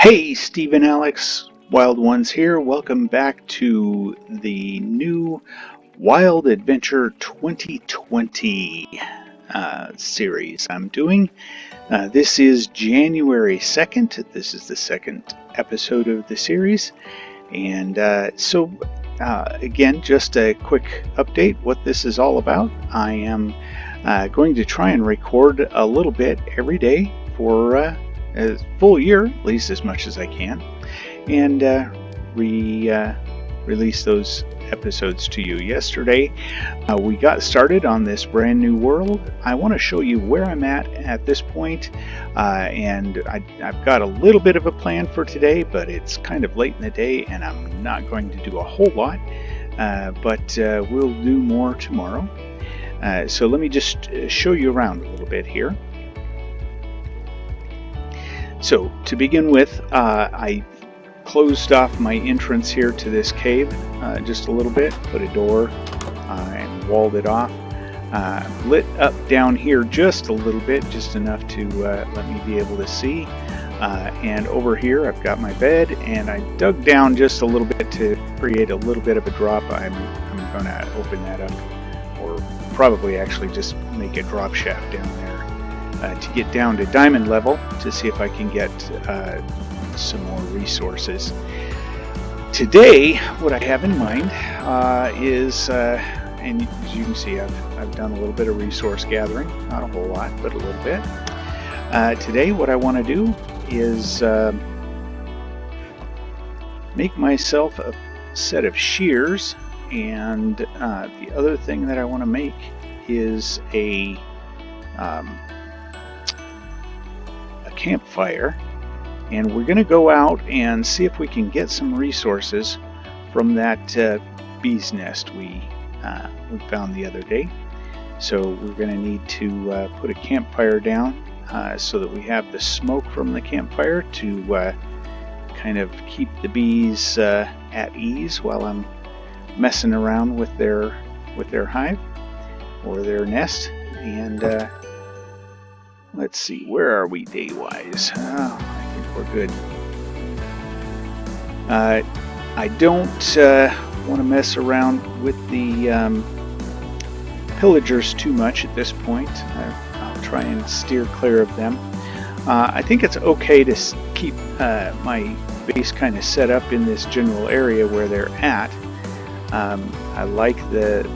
Hey, Steve and Alex, Wild Ones here. Welcome back to the new Wild Adventure 2020 series I'm doing. This is January 2nd. This is the second episode of the series. And again, just a quick update what this is all about. I am going to try and record a little bit every day for a full year, at least as much as I can, and release those episodes to you. Yesterday, we got started on this brand new world. I want to show you where I'm at this point, and I've got a little bit of a plan for today, but it's kind of late in the day, and I'm not going to do a whole lot, but we'll do more tomorrow. So let me just show you around a little bit here. So to begin with, I closed off my entrance here to this cave just a little bit, put a door and walled it off. Lit up down here just a little bit, just enough to let me be able to see. And over here I've got my bed, and I dug down just a little bit to create a little bit of a drop. I'm going to open that up, or probably actually just make a drop shaft down there. To get down to diamond level to see if I can get some more resources. Today, what I have in mind is, and as you can see, I've done a little bit of resource gathering, not a whole lot, but a little bit. Today, what I want to do is make myself a set of shears, and the other thing that I want to make is a campfire, and we're going to go out and see if we can get some resources from that bee's nest we found the other day. So we're going to need to put a campfire down so that we have the smoke from the campfire to kind of keep the bees at ease while I'm messing around with their hive or their nest. And let's see, where are we day-wise? I think we're good. I don't want to mess around with the pillagers too much at this point. I'll try and steer clear of them. I think it's okay to keep my base kind of set up in this general area where they're at. I like the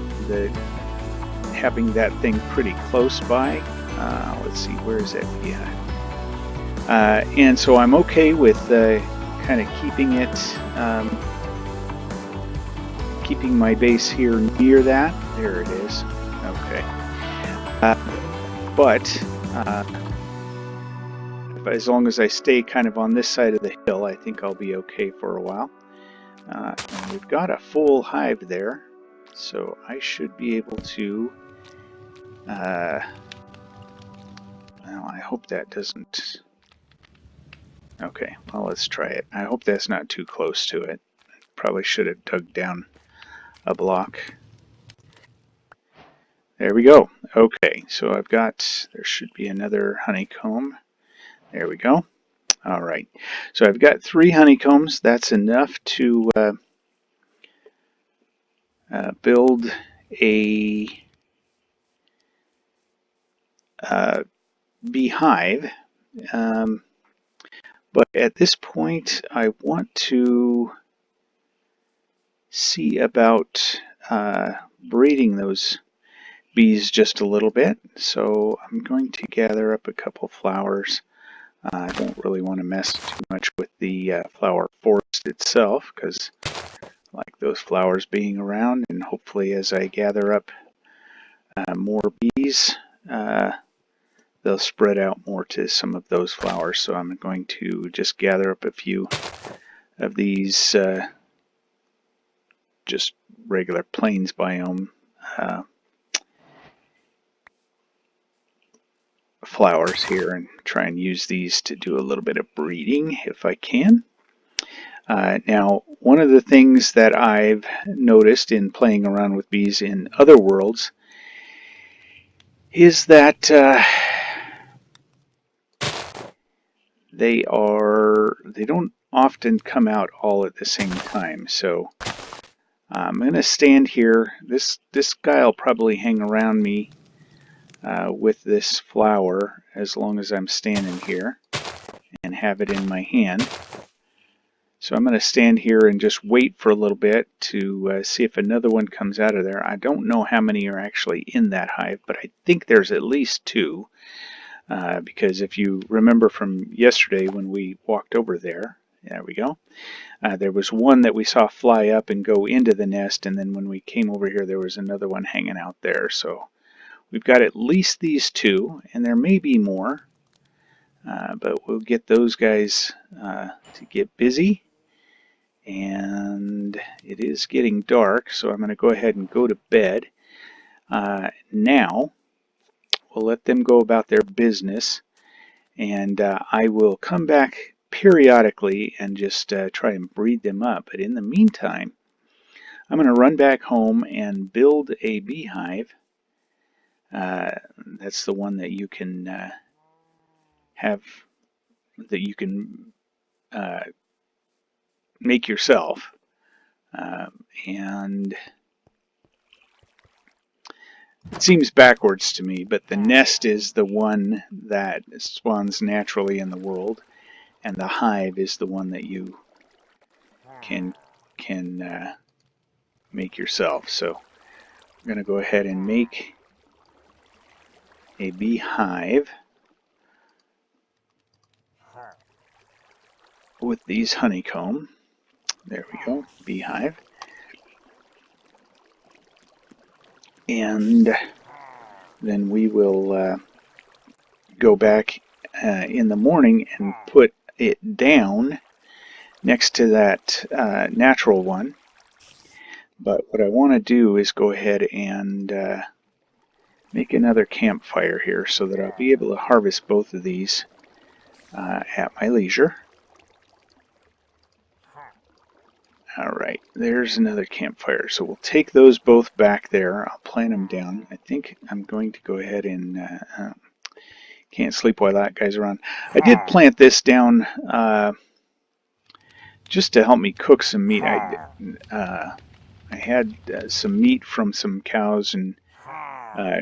having that thing pretty close by. Let's see, where is that? Yeah. And so I'm okay with kind of keeping it, keeping my base here near that. There it is. Okay. But as long as I stay kind of on this side of the hill, I think I'll be okay for a while. And we've got a full hive there, so I should be able to. Well, I hope that doesn't... Okay, well, let's try it. I hope that's not too close to it. Probably should have dug down a block. There we go. Okay, so I've got... There should be another honeycomb. There we go. All right. So I've got 3 honeycombs. That's enough to build a beehive. But at this point, I want to see about breeding those bees just a little bit. So I'm going to gather up a couple flowers. I don't really want to mess too much with the flower forest itself, because I like those flowers being around, and hopefully as I gather up more bees, they'll spread out more to some of those flowers. So I'm going to just gather up a few of these just regular plains biome flowers here, and try and use these to do a little bit of breeding if I can. Now, one of the things that I've noticed in playing around with bees in other worlds is that they don't often come out all at the same time. So I'm going to stand here. This guy will probably hang around me with this flower as long as I'm standing here and have it in my hand. So I'm going to stand here and just wait for a little bit to see if another one comes out of there. I don't know how many are actually in that hive, but I think there's at least two. Because if you remember from yesterday when we walked over there, there we go, there was one that we saw fly up and go into the nest, and then when we came over here there was another one hanging out there. So we've got at least these two, and there may be more, but we'll get those guys to get busy. And it is getting dark, so I'm going to go ahead and go to bed. Now we'll let them go about their business, and I will come back periodically and just try and breed them up. But in the meantime, I'm going to run back home and build a beehive. That's the one that you can have, that you can make yourself. And it seems backwards to me, but the nest is the one that spawns naturally in the world, and the hive is the one that you can make yourself. So I'm going to go ahead and make a beehive with these honeycomb. There we go, beehive. And then we will go back in the morning and put it down next to that natural one. But what I want to do is go ahead and make another campfire here so that I'll be able to harvest both of these at my leisure. Alright, there's another campfire. So we'll take those both back there. I'll plant them down. I think I'm going to go ahead and can't sleep while that guy's around. I did plant this down just to help me cook some meat. I had some meat from some cows and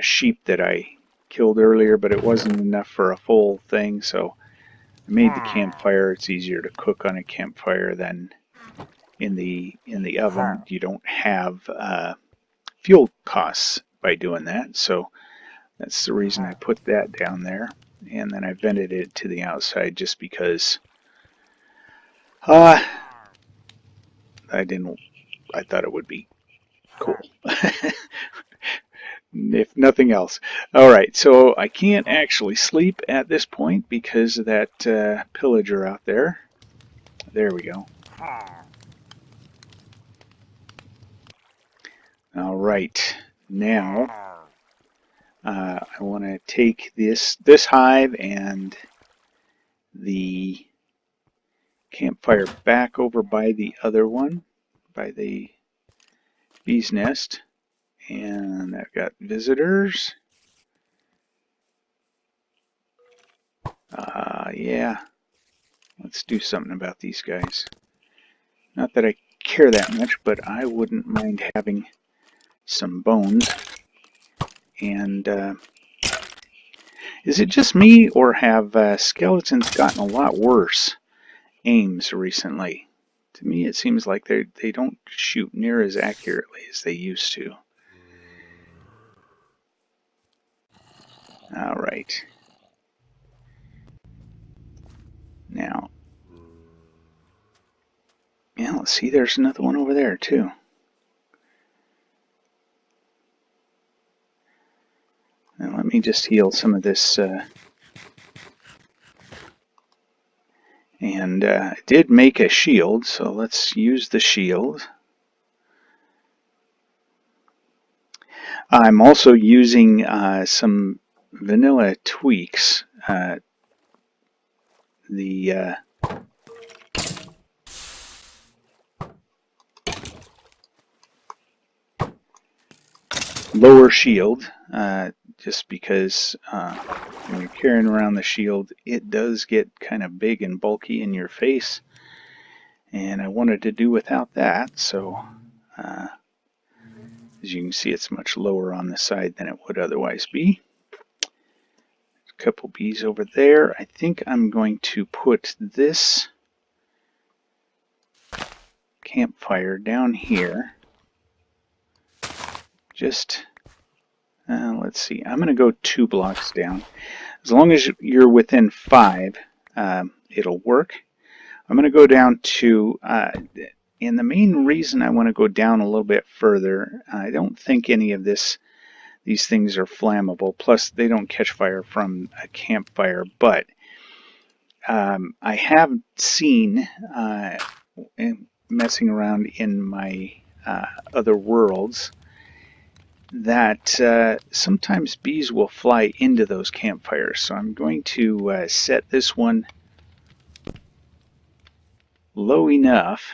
sheep that I killed earlier, but it wasn't enough for a full thing, so I made the campfire. It's easier to cook on a campfire than in the oven. You don't have fuel costs by doing that, so that's the reason I put that down there. And then I vented it to the outside just because I thought it would be cool. If nothing else. Alright, so I can't actually sleep at this point because of that pillager out there. There we go. Alright, now I want to take this hive and the campfire back over by the other one, by the bee's nest. And I've got visitors. Yeah, let's do something about these guys. Not that I care that much, but I wouldn't mind having some bones. And is it just me, or have skeletons gotten a lot worse aims recently? To me, it seems like they don't shoot near as accurately as they used to. All right. Now, yeah, let's see. There's another one over there too. Now let me just heal some of this. And I did make a shield, so let's use the shield. I'm also using some vanilla tweaks. The lower shield, just because when you're carrying around the shield, it does get kind of big and bulky in your face, and I wanted to do without that. So as you can see, it's much lower on the side than it would otherwise be. A couple bees over there. I think I'm going to put this campfire down here. Just, let's see, I'm going to go 2 blocks down. As long as you're within 5, it'll work. I'm going to go down to, and the main reason I want to go down a little bit further, I don't think any of these things are flammable, plus they don't catch fire from a campfire, but I have seen, messing around in my other worlds, that sometimes bees will fly into those campfires. So I'm going to set this one low enough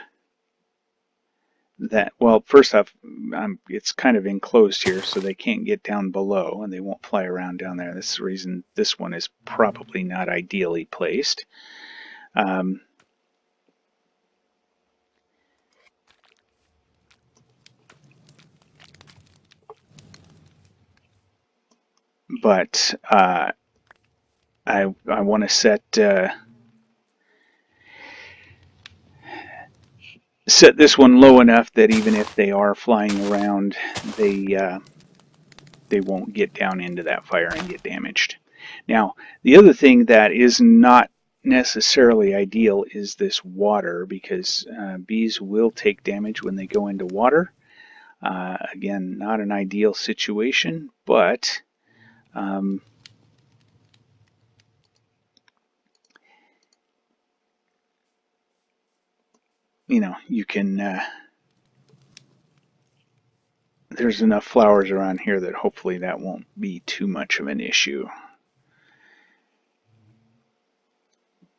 that, well, first off, it's kind of enclosed here, so they can't get down below, and they won't fly around down there. That's the reason this one is probably not ideally placed. But I want to set this one low enough that even if they are flying around, they won't get down into that fire and get damaged. Now, the other thing that is not necessarily ideal is this water, because bees will take damage when they go into water. Again, not an ideal situation, but you know, you can, there's enough flowers around here that hopefully that won't be too much of an issue.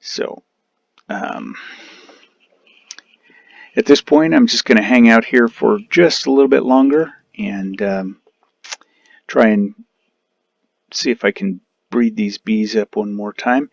So at this point, I'm just going to hang out here for just a little bit longer and try and see if I can breed these bees up one more time.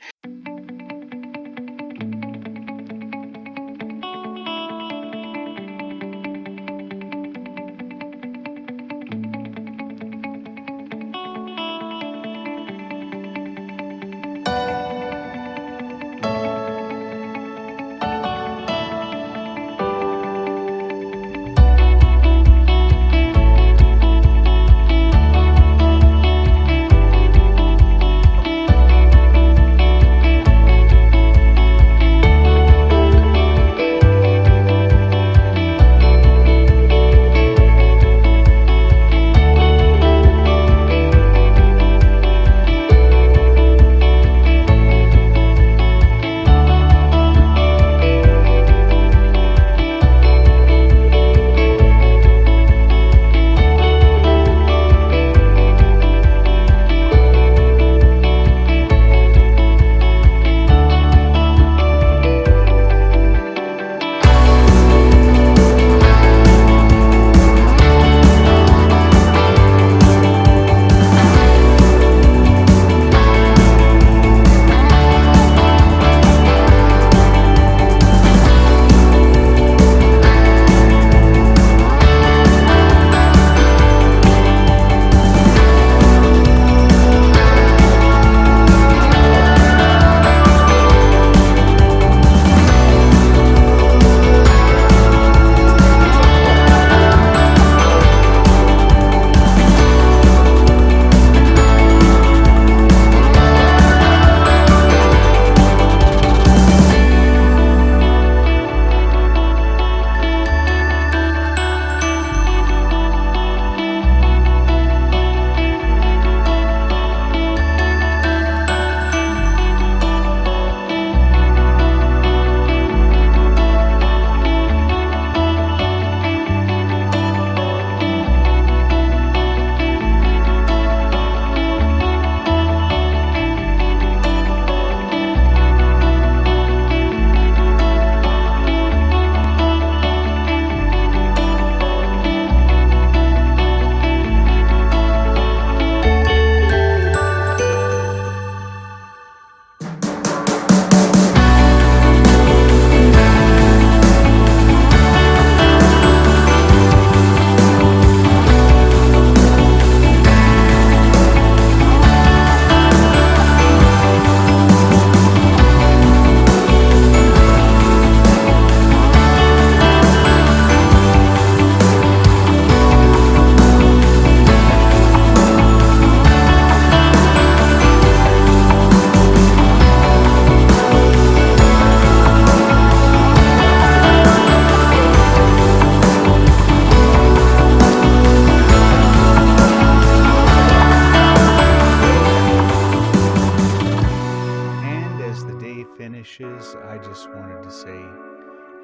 And as the day finishes, I just wanted to say,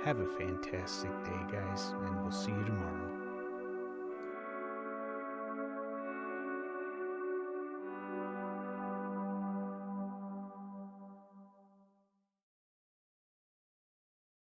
have a fantastic day, guys, and we'll see you tomorrow.